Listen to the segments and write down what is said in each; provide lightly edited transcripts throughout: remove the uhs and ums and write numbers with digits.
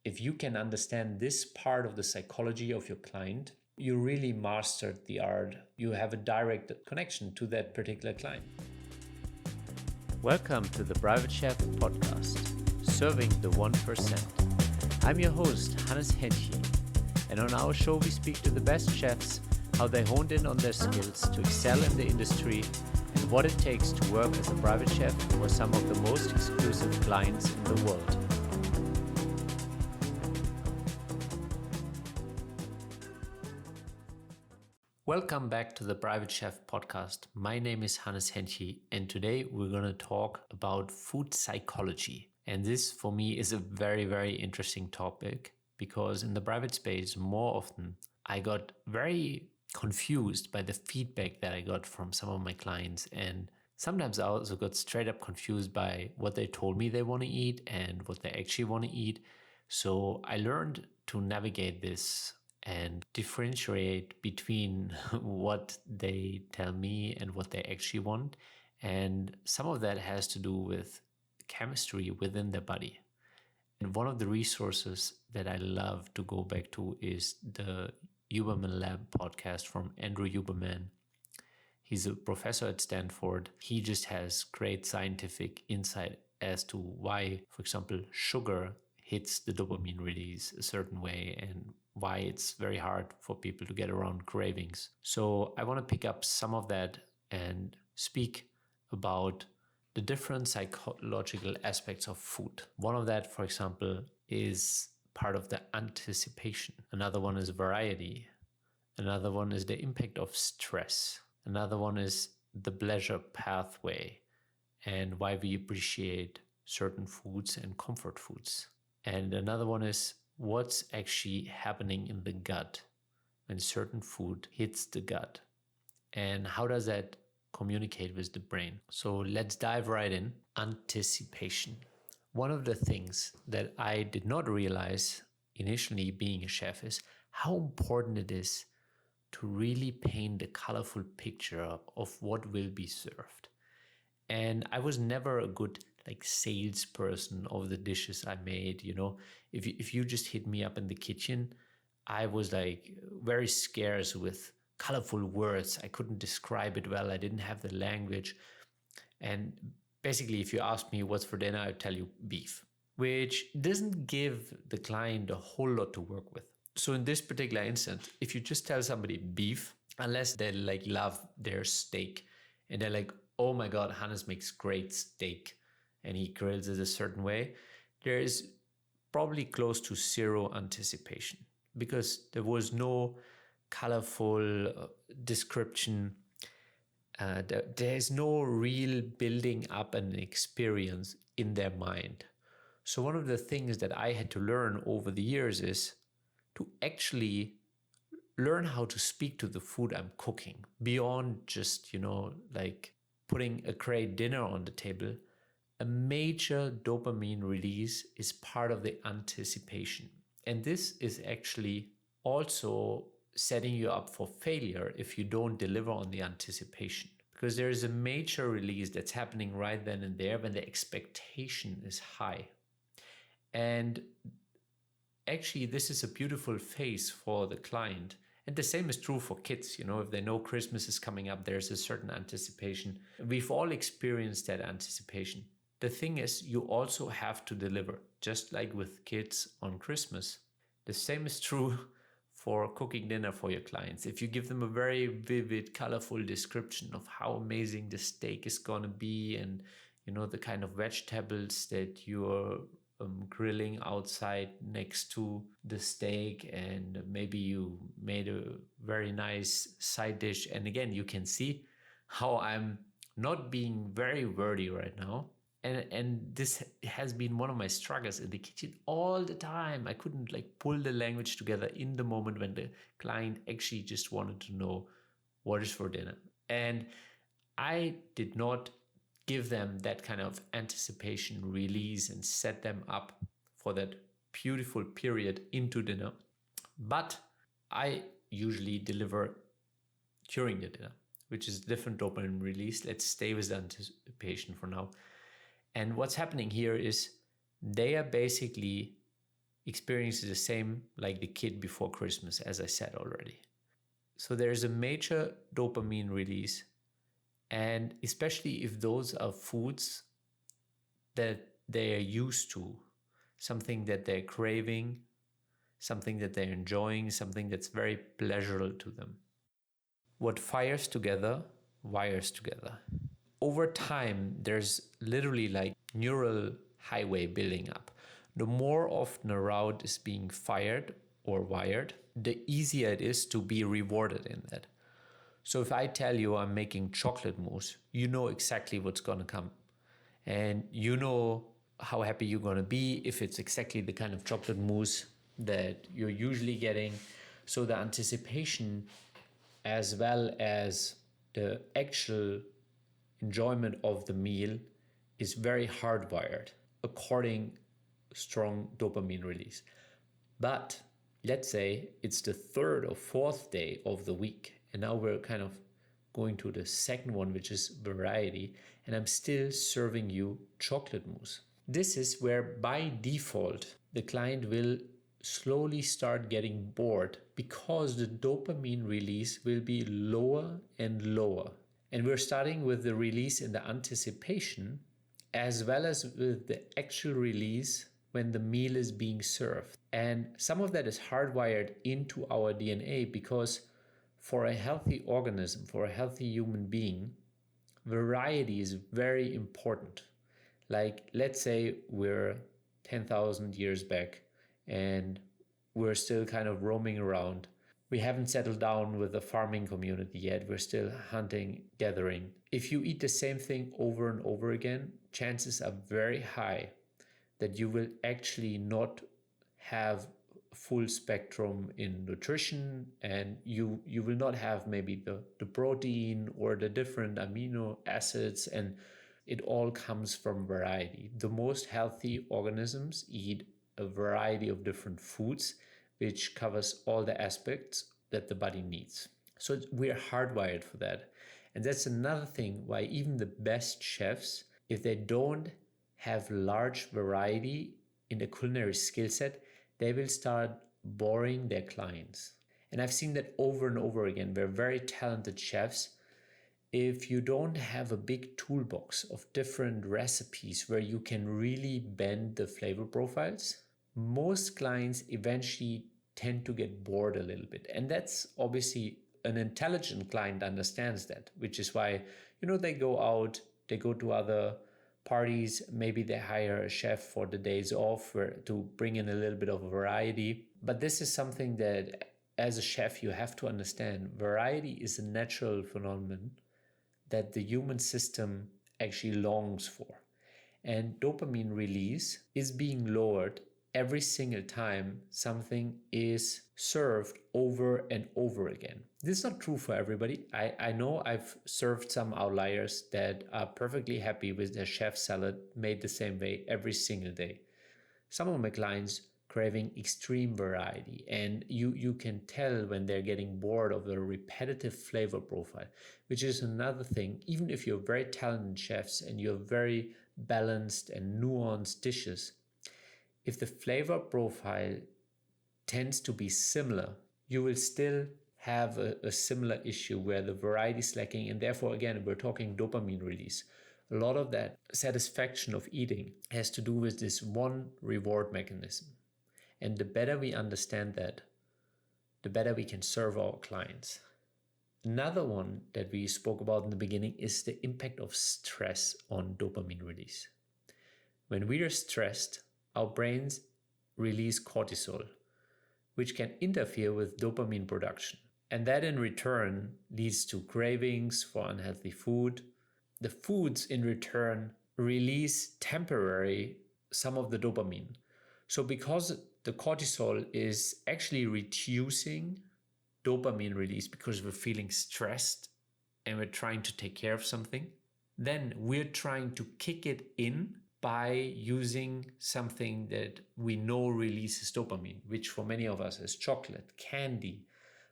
if you can understand this part of the psychology of your client, you really mastered the art. You have a direct connection to that particular client. Welcome to the Private Chef podcast, serving the 1%. I'm your host, Hennche, and on our show we speak to the best chefs, how they honed in on their skills to excel in the industry, and what it takes to work as a private chef for some of the most exclusive clients in the world. Welcome back to the Private Chef podcast. My name is Hannes Hennche, and today we're going to talk about food psychology. And this, for me, is a very, very interesting topic because in the private space, more often, I got very confused by the feedback that I got from some of my clients. And sometimes I also got straight up confused by what they told me they want to eat and what they actually want to eat. So I learned to navigate this and differentiate between what they tell me and what they actually want. And some of that has to do with chemistry within their body. And one of the resources that I love to go back to is the Huberman Lab podcast from Andrew Huberman. He's a professor at Stanford. He just has great scientific insight as to why, for example, sugar hits the dopamine release a certain way and why it's very hard for people to get around cravings. So I want to pick up some of that and speak about the different psychological aspects of food. One of that, for example, is part of the anticipation. Another one is variety. Another one is the impact of stress. Another one is the pleasure pathway and why we appreciate certain foods and comfort foods. And another one is what's actually happening in the gut when certain food hits the gut. And how does that communicate with the brain? So let's dive right in. Anticipation. One of the things that I did not realize initially being a chef is how important it is to really paint a colorful picture of what will be served. And I was never a good salesperson of the dishes I made. If you just hit me up in the kitchen, I was very scarce with colorful words. I couldn't describe it well. I didn't have the language. And basically, if you ask me what's for dinner, I'd tell you beef, which doesn't give the client a whole lot to work with. So in this particular instance, if you just tell somebody beef, unless they love their steak and they're like, oh my God, Hannes makes great steak and he grills it a certain way, there is probably close to zero anticipation because there was no colorful description. There's no real building up an experience in their mind. So one of the things that I had to learn over the years is to actually learn how to speak to the food I'm cooking beyond just, putting a great dinner on the table. A major dopamine release is part of the anticipation. And this is actually also setting you up for failure if you don't deliver on the anticipation. Because there is a major release that's happening right then and there when the expectation is high. And actually, this is a beautiful phase for the client. And the same is true for kids. If they know Christmas is coming up, there's a certain anticipation. We've all experienced that anticipation. The thing is, you also have to deliver, just like with kids on Christmas. The same is true for cooking dinner for your clients. If you give them a very vivid, colorful description of how amazing the steak is going to be and, the kind of vegetables that you're grilling outside next to the steak, and maybe you made a very nice side dish. And again, you can see how I'm not being very wordy right now. And this has been one of my struggles in the kitchen all the time. I couldn't pull the language together in the moment when the client actually just wanted to know what is for dinner. And I did not give them that kind of anticipation release and set them up for that beautiful period into dinner. But I usually deliver during the dinner, which is different dopamine release. Let's stay with the anticipation for now. And what's happening here is they are basically experiences the same like the kid before Christmas, as I said already. So there's a major dopamine release, and especially if those are foods that they are used to, something that they're craving, something that they're enjoying, something that's very pleasurable to them. What fires together, wires together. Over time, there's literally like neural highway building up. The more often a route is being fired or wired, the easier it is to be rewarded in that. So if I tell you I'm making chocolate mousse, you know exactly what's going to come. And you know how happy you're going to be if it's exactly the kind of chocolate mousse that you're usually getting. So the anticipation as well as the actual enjoyment of the meal is very hardwired according strong dopamine release. But let's say it's the third or fourth day of the week, and now we're kind of going to the second one, which is variety, and I'm still serving you chocolate mousse. This is where by default the client will slowly start getting bored because the dopamine release will be lower and lower. And we're starting with the release in the anticipation as well as with the actual release when the meal is being served. And some of that is hardwired into our DNA because for a healthy organism, for a healthy human being, variety is very important. Like, let's say we're 10,000 years back and we're still kind of roaming around. We haven't settled down with the farming community yet. We're still hunting, gathering. If you eat the same thing over and over again, chances are very high that you will actually not have full spectrum in nutrition, and you will not have maybe the protein or the different amino acids, and it all comes from variety. The most healthy organisms eat a variety of different foods, which covers all the aspects that the body needs. So we're hardwired for that. And that's another thing why even the best chefs, if they don't have large variety in the culinary skill set, they will start boring their clients. And I've seen that over and over again, where very talented chefs, if you don't have a big toolbox of different recipes where you can really bend the flavor profiles, most clients eventually tend to get bored a little bit. And that's obviously an intelligent client understands that, which is why, they go out, they go to other parties, maybe they hire a chef for the days off to bring in a little bit of variety. But this is something that as a chef you have to understand. Variety is a natural phenomenon that the human system actually longs for. And dopamine release is being lowered every single time something is served over and over again. This is not true for everybody. I know I've served some outliers that are perfectly happy with their chef salad made the same way every single day. Some of my clients craving extreme variety, and you can tell when they're getting bored of the repetitive flavor profile, which is another thing. Even if you're very talented chefs and you're very balanced and nuanced dishes, if the flavor profile tends to be similar, you will still have a similar issue where the variety is lacking, and therefore again we're talking dopamine release. A lot of that satisfaction of eating has to do with this one reward mechanism. And the better we understand that, the better we can serve our clients. Another one that we spoke about in the beginning is the impact of stress on dopamine release. When we are stressed, our brains release cortisol, which can interfere with dopamine production. And that in return leads to cravings for unhealthy food. The foods in return release temporarily some of the dopamine. So because the cortisol is actually reducing dopamine release because we're feeling stressed and we're trying to take care of something, then we're trying to kick it in by using something that we know releases dopamine, which for many of us is chocolate, candy,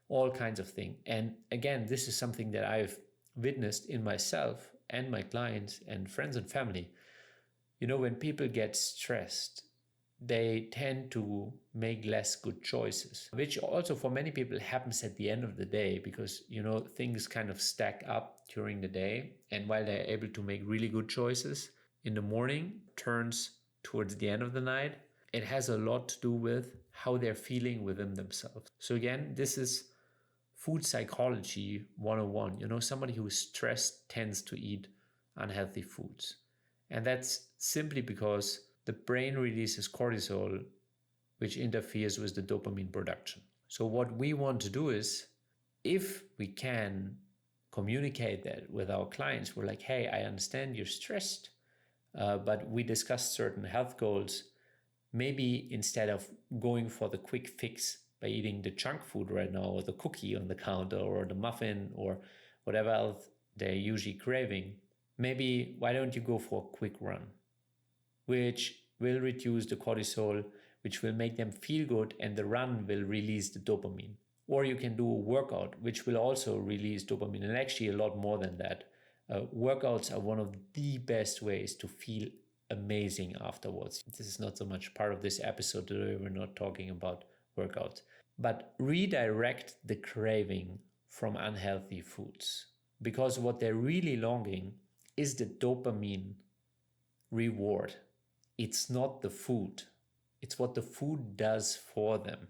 all kinds of things. And again, this is something that I've witnessed in myself and my clients and friends and family. When people get stressed, they tend to make less good choices, which also for many people happens at the end of the day because, things kind of stack up during the day. And while they're able to make really good choices in the morning, turns towards the end of the night, it has a lot to do with how they're feeling within themselves. So again, this is food psychology 101. Somebody who is stressed tends to eat unhealthy foods. And that's simply because the brain releases cortisol, which interferes with the dopamine production. So, what we want to do is, if we can communicate that with our clients, we're like, hey, I understand you're stressed, but we discussed certain health goals. Maybe instead of going for the quick fix by eating the junk food right now, or the cookie on the counter, or the muffin, or whatever else they're usually craving, maybe why don't you go for a quick run, which will reduce the cortisol, which will make them feel good, and the run will release the dopamine. Or you can do a workout, which will also release dopamine, and actually a lot more than that. Workouts are one of the best ways to feel amazing afterwards. This is not so much part of this episode today. We're not talking about workouts, but redirect the craving from unhealthy foods, because what they're really longing is the dopamine reward. It's not the food, it's what the food does for them,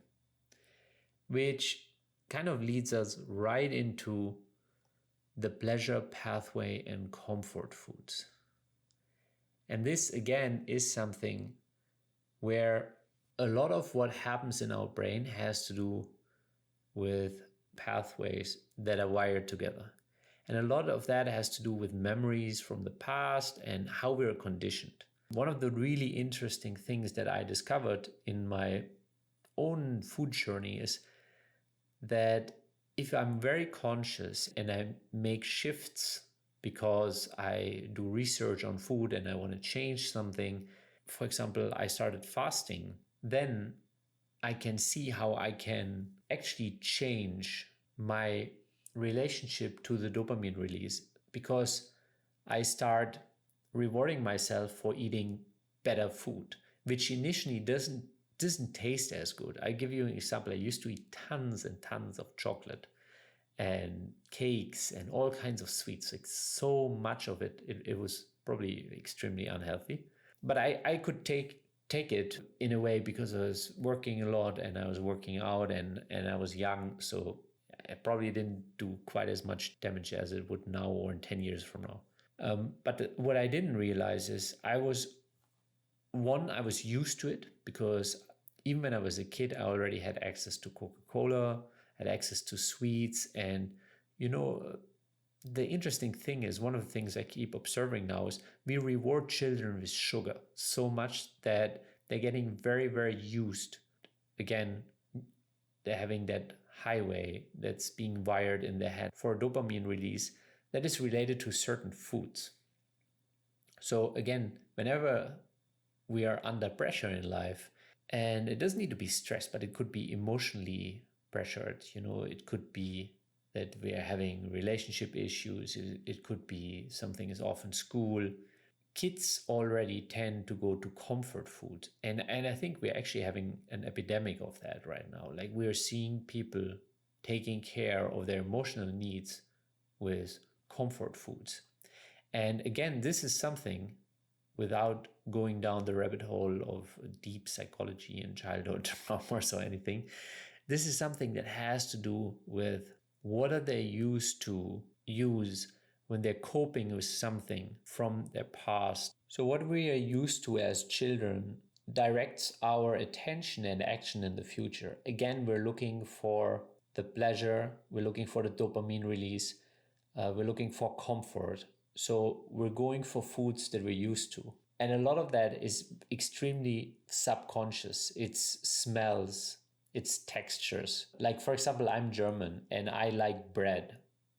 which kind of leads us right into the pleasure pathway and comfort foods. And this again is something where a lot of what happens in our brain has to do with pathways that are wired together. And a lot of that has to do with memories from the past and how we're conditioned. One of the really interesting things that I discovered in my own food journey is that if I'm very conscious and I make shifts because I do research on food and I want to change something, for example, I started fasting, then I can see how I can actually change my relationship to the dopamine release, because I start rewarding myself for eating better food, which initially doesn't taste as good. I give you an example. I used to eat tons and tons of chocolate and cakes and all kinds of sweets, like so much of it. It was probably extremely unhealthy, but I could take it in a way because I was working a lot and I was working out and I was young. So I probably didn't do quite as much damage as it would now or in 10 years from now. But what I didn't realize is I was used to it, because even when I was a kid, I already had access to Coca-Cola, had access to sweets. And, the interesting thing is, one of the things I keep observing now is we reward children with sugar so much that they're getting very, very used. Again, they're having that highway that's being wired in their head for dopamine release that is related to certain foods. So again, whenever we are under pressure in life, and it doesn't need to be stress, but it could be emotionally pressured. It could be that we are having relationship issues. It could be something is off in school. Kids already tend to go to comfort food. And I think we're actually having an epidemic of that right now. Like, we're seeing people taking care of their emotional needs with comfort foods. And again, this is something, without going down the rabbit hole of deep psychology and childhood traumas or anything, this is something that has to do with what are they used to use when they're coping with something from their past. So what we are used to as children directs our attention and action in the future. Again, we're looking for the pleasure, we're looking for the dopamine release, we're looking for comfort. So we're going for foods that we're used to. And a lot of that is extremely subconscious. It's smells, it's textures. Like, for example, I'm German and I like bread.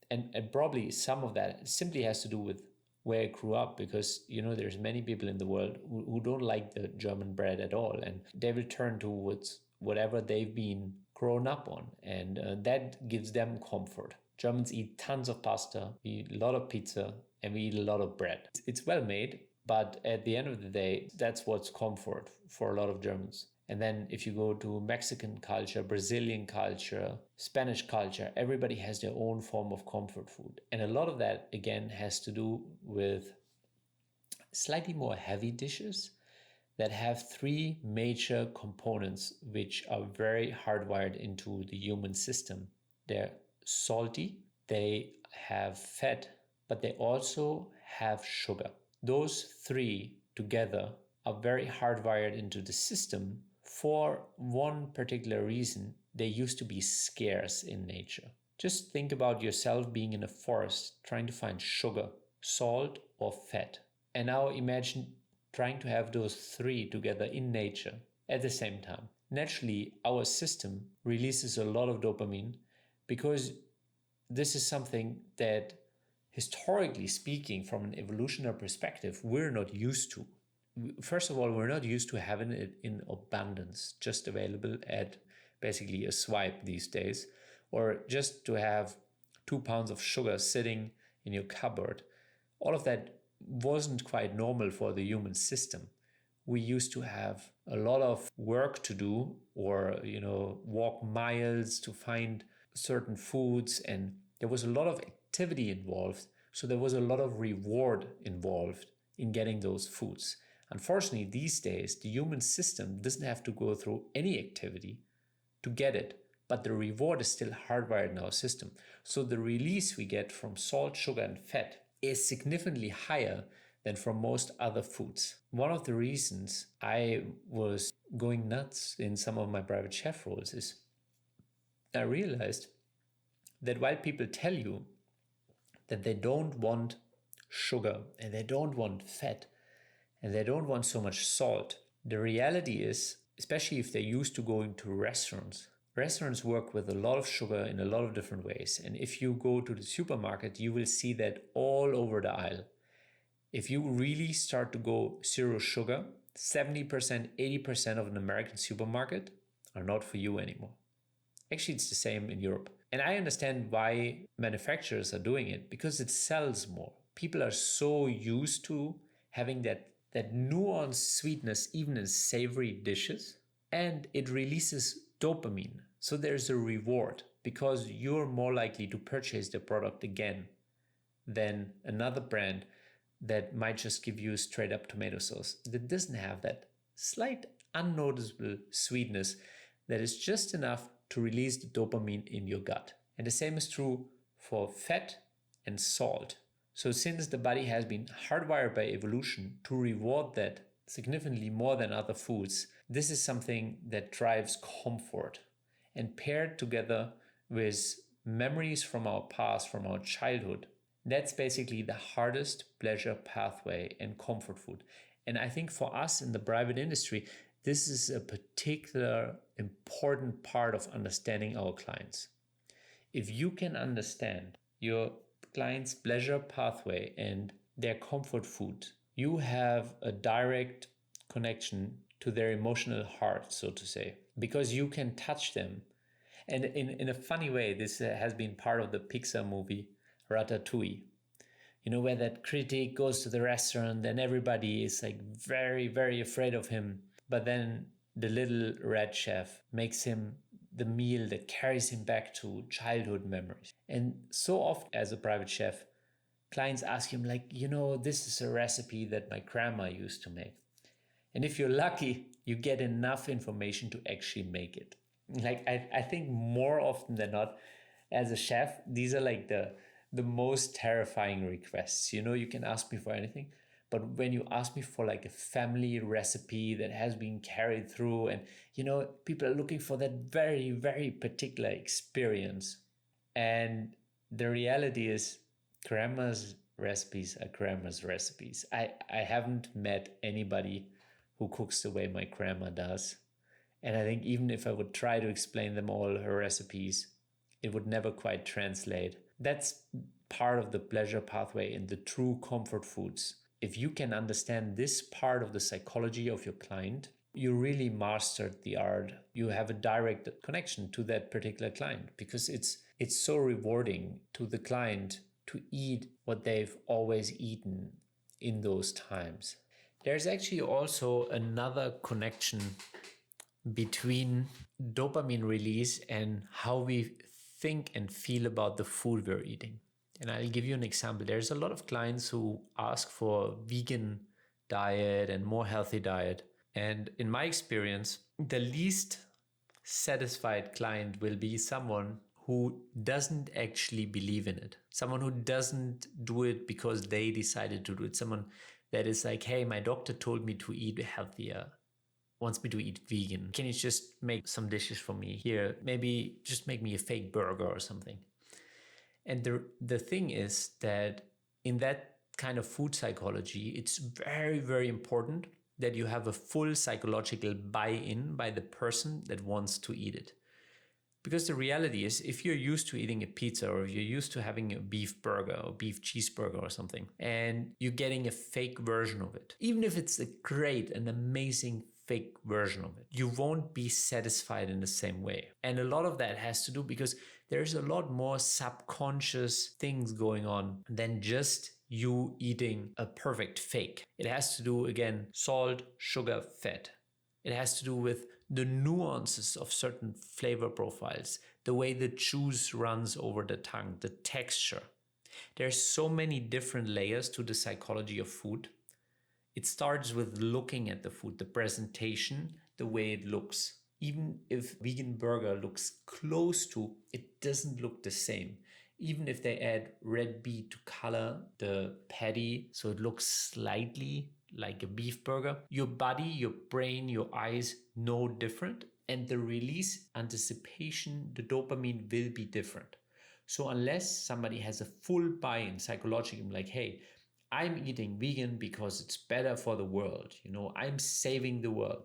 And probably some of that simply has to do with where I grew up, because, there's many people in the world who don't like the German bread at all. And they will turn towards whatever they've been grown up on. And that gives them comfort. Germans eat tons of pasta, we eat a lot of pizza, and we eat a lot of bread. It's well made, But at the end of the day, that's what's comfort for a lot of Germans. And then if you go to Mexican culture, Brazilian culture, Spanish culture, everybody has their own form of comfort food. And a lot of that, again, has to do with slightly more heavy dishes that have three major components which are very hardwired into the human system. They're salty, they have fat, but they also have sugar. Those three together are very hardwired into the system for one particular reason. They used to be scarce in nature. Just think about yourself being in a forest trying to find sugar, salt, or fat. And now imagine trying to have those three together in nature at the same time. Naturally, our system releases a lot of dopamine because this is something that, historically speaking, from an evolutionary perspective, we're not used to. First of all, we're not used to having it in abundance, just available at basically a swipe these days, or just to have 2 pounds of sugar sitting in your cupboard. All of that wasn't quite normal for the human system. We used to have a lot of work to do, or walk miles to find certain foods, and there was a lot of activity involved, so there was a lot of reward involved in getting those foods. Unfortunately, these days the human system doesn't have to go through any activity to get it, but the reward is still hardwired in our system. So the release we get from salt, sugar, and fat is significantly higher than from most other foods. One of the reasons I was going nuts in some of my private chef roles is I realized that while people tell you that they don't want sugar and they don't want fat and they don't want so much salt, the reality is, especially if they're used to going to restaurants work with a lot of sugar in a lot of different ways. And if you go to the supermarket, you will see that all over the aisle. If you really start to go zero sugar, 70%, 80% of an American supermarket are not for you anymore. Actually, it's the same in Europe. And I understand why manufacturers are doing it, because it sells more. People are so used to having that nuanced sweetness even in savory dishes, and it releases dopamine. So there's a reward because you're more likely to purchase the product again than another brand that might just give you straight up tomato sauce that doesn't have that slight unnoticeable sweetness that is just enough to release the dopamine in your gut. And the same is true for fat and salt. So since the body has been hardwired by evolution to reward that significantly more than other foods, this is something that drives comfort. And paired together with memories from our past, from our childhood, that's basically the hardest pleasure pathway and comfort food. And I think for us in the private industry, this is a particular important part of understanding our clients. If you can understand your client's pleasure pathway and their comfort food, you have a direct connection to their emotional heart, so to say, because you can touch them. And in a funny way, this has been part of the Pixar movie Ratatouille. Where that critic goes to the restaurant and everybody is like very, very afraid of him. But then the little red chef makes him the meal that carries him back to childhood memories. And so often as a private chef, clients ask him this is a recipe that my grandma used to make. And if you're lucky, you get enough information to actually make it. I think more often than not, as a chef, these are the most terrifying requests. You can ask me for anything, but when you ask me for a family recipe that has been carried through, and people are looking for that very, very particular experience. And the reality is, grandma's recipes are grandma's recipes. I haven't met anybody who cooks the way my grandma does. And I think even if I would try to explain them all her recipes, it would never quite translate. That's part of the pleasure pathway in the true comfort foods. If you can understand this part of the psychology of your client, you really mastered the art. You have a direct connection to that particular client, because it's so rewarding to the client to eat what they've always eaten. in those times. There's actually also another connection between dopamine release and how we think and feel about the food we're eating. And I'll give you an example. There's a lot of clients who ask for vegan diet and more healthy diet. And in my experience, the least satisfied client will be someone who doesn't actually believe in it, someone who doesn't do it because they decided to do it, someone that is like, hey, my doctor told me to eat healthier, wants me to eat vegan. Can you just make some dishes for me here? Maybe just make me a fake burger or something. And the thing is that in that kind of food psychology, it's very, very important that you have a full psychological buy-in by the person that wants to eat it. Because the reality is, if you're used to eating a pizza or if you're used to having a beef burger or beef cheeseburger or something, and you're getting a fake version of it, even if it's a great and amazing fake version of it, you won't be satisfied in the same way. And a lot of that has to do because there's a lot more subconscious things going on than just you eating a perfect fake. It has to do, again, salt, sugar, fat. It has to do with the nuances of certain flavor profiles, the way the juice runs over the tongue, the texture. There's so many different layers to the psychology of food. It starts with looking at the food, the presentation, the way it looks. Even if vegan burger looks close to, it doesn't look the same. Even if they add red beet to color the patty so it looks slightly like a beef burger, your body, your brain, your eyes know different, and the release, anticipation, the dopamine will be different. So unless somebody has a full buy-in psychologically, like, hey, I'm eating vegan because it's better for the world, I'm saving the world,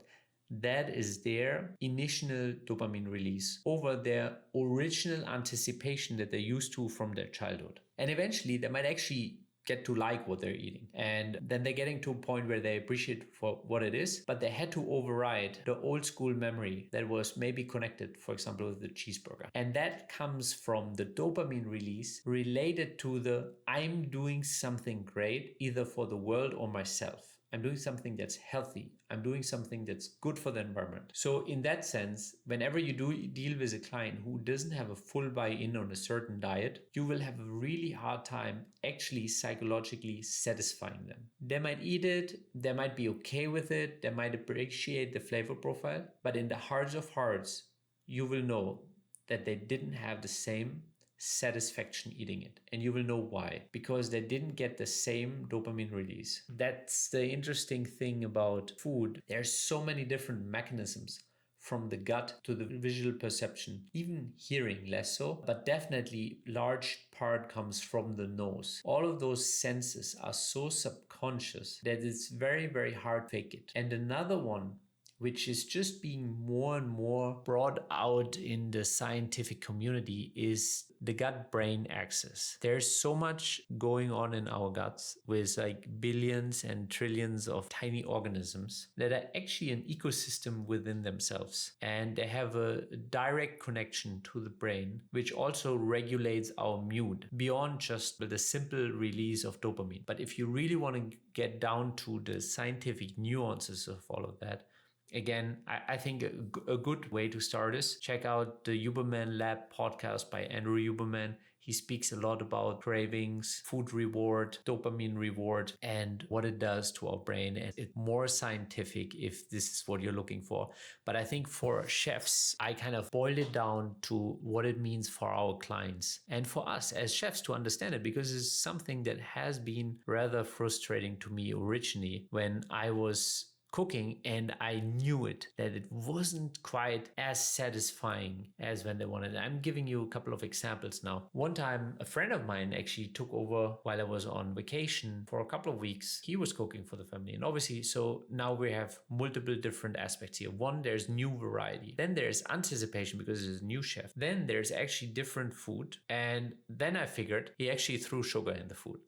that is their initial dopamine release over their original anticipation that they're used to from their childhood. And eventually they might actually get to like what they're eating. And then they're getting to a point where they appreciate for what it is, but they had to override the old school memory that was maybe connected, for example, with the cheeseburger. And that comes from the dopamine release related to the I'm doing something great, either for the world or myself. I'm doing something that's healthy. I'm doing something that's good for the environment. So in that sense, whenever you do deal with a client who doesn't have a full buy-in on a certain diet, you will have a really hard time actually psychologically satisfying them. They might eat it, they might be okay with it, they might appreciate the flavor profile, but in the hearts of hearts, you will know that they didn't have the same satisfaction eating it, and you will know why, because they didn't get the same dopamine release. That's the interesting thing about food. There's so many different mechanisms, from the gut to the visual perception, even hearing less so, but definitely large part comes from the nose. All of those senses are so subconscious that it's very, very hard to fake it. And another one, which is just being more and more brought out in the scientific community, is the gut-brain axis. There's so much going on in our guts with like billions and trillions of tiny organisms that are actually an ecosystem within themselves. And they have a direct connection to the brain, which also regulates our mood beyond just the simple release of dopamine. But if you really want to get down to the scientific nuances of all of that, again, I think a good way to start is check out the Huberman Lab podcast by Andrew Huberman. He speaks a lot about cravings, food reward, dopamine reward, and what it does to our brain. And it's more scientific if this is what you're looking for. But I think for chefs, I kind of boiled it down to what it means for our clients and for us as chefs to understand it, because it's something that has been rather frustrating to me originally when I was cooking and I knew it, that it wasn't quite as satisfying as when they wanted it. I'm giving you a couple of examples now. One time, a friend of mine actually took over while I was on vacation for a couple of weeks. He was cooking for the family. And obviously, so now we have multiple different aspects here. One, there's new variety. Then there's anticipation because it's a new chef. Then there's actually different food. And then I figured he actually threw sugar in the food.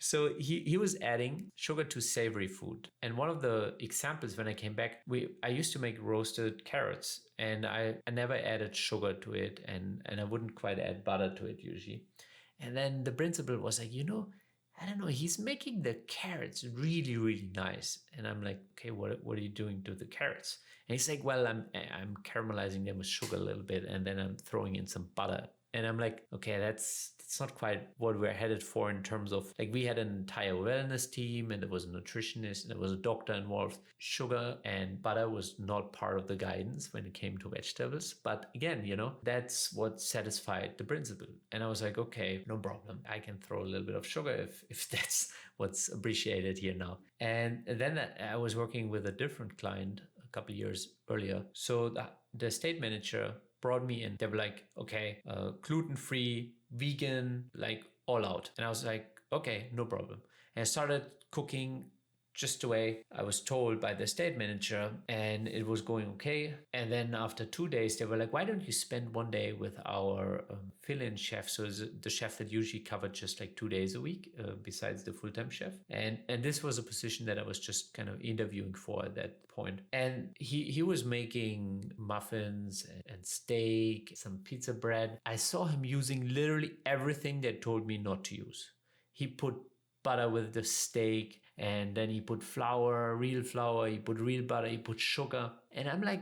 so he was adding sugar to savory food. And one of the examples when I came back, I used to make roasted carrots, and I never added sugar to it, and I wouldn't quite add butter to it usually. And then the principal was like, I don't know, he's making the carrots really, really nice. And I'm like, okay, what are you doing to the carrots? And he's like, well, I'm caramelizing them with sugar a little bit, and then I'm throwing in some butter. And I'm like, okay, that's not quite what we're headed for in terms of, like, we had an entire wellness team, and there was a nutritionist and there was a doctor involved. Sugar and butter was not part of the guidance when it came to vegetables. But again, that's what satisfied the principle. And I was like, okay, no problem. I can throw a little bit of sugar if that's what's appreciated here now. And then I was working with a different client a couple of years earlier. So the estate manager brought me in. They were like, okay, gluten-free, vegan, like all out. And I was like, okay, no problem. And I started cooking just the way I was told by the estate manager, and it was going okay. And then after 2 days, they were like, why don't you spend one day with our fill-in chef? So the chef that usually covered just like 2 days a week, besides the full-time chef. And this was a position that I was just kind of interviewing for at that point. And he was making muffins and steak, some pizza bread. I saw him using literally everything they told me not to use. He put butter with the steak, and then he put flour, real flour, he put real butter, he put sugar. And I'm like,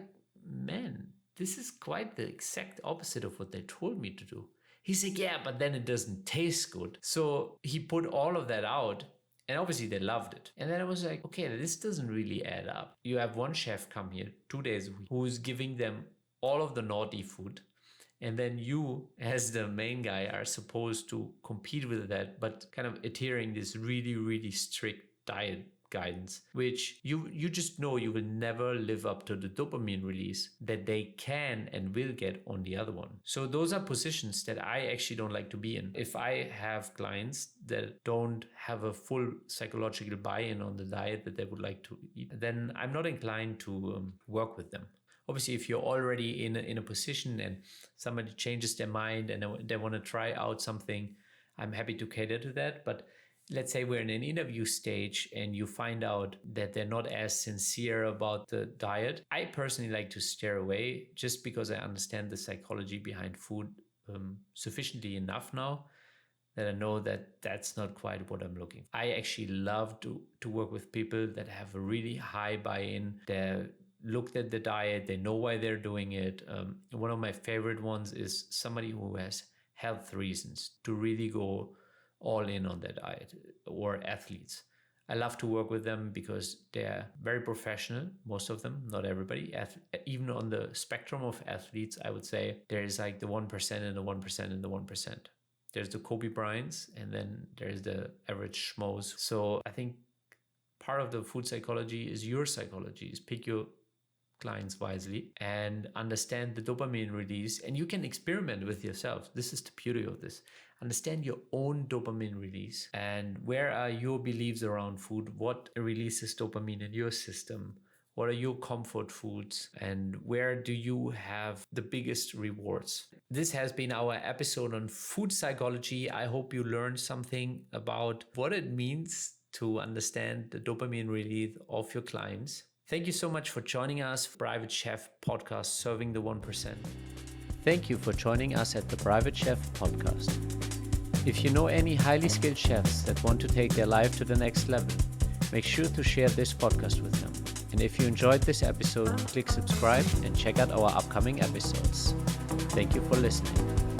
man, this is quite the exact opposite of what they told me to do. He's like, yeah, but then it doesn't taste good. So he put all of that out, and obviously they loved it. And then I was like, okay, this doesn't really add up. You have one chef come here 2 days a week who's giving them all of the naughty food. And then you, as the main guy, are supposed to compete with that, but kind of adhering this really, really strict diet guidance, which you just know you will never live up to the dopamine release that they can and will get on the other one. So those are positions that I actually don't like to be in. If I have clients that don't have a full psychological buy-in on the diet that they would like to eat, then I'm not inclined to work with them. Obviously, if you're already in a position and somebody changes their mind and they want to try out something, I'm happy to cater to that. But let's say we're in an interview stage and you find out that they're not as sincere about the diet. I personally like to steer away, just because I understand the psychology behind food sufficiently enough now that I know that that's not quite what I'm looking for. I actually love to work with people that have a really high buy-in. They're looked at the diet, they know why they're doing it. One of my favorite ones is somebody who has health reasons to really go all in on that diet, or athletes. I love to work with them because they're very professional, most of them, not everybody. Even on the spectrum of athletes, I would say there's like the 1% and the 1% and the 1%. There's the Kobe Bryants, and then there's the average schmoes. So I think part of the food psychology is your psychology, is pick your clients wisely and understand the dopamine release, and you can experiment with yourself. This is the beauty of this. Understand your own dopamine release and where are your beliefs around food, what releases dopamine in your system, what are your comfort foods, and where do you have the biggest rewards. This has been our episode on food psychology. I hope you learned something about what it means to understand the dopamine release of your clients. Thank you so much for joining us, Private Chef Podcast, Serving the 1%. Thank you for joining us at the Private Chef Podcast. If you know any highly skilled chefs that want to take their life to the next level, make sure to share this podcast with them. And if you enjoyed this episode, click subscribe and check out our upcoming episodes. Thank you for listening.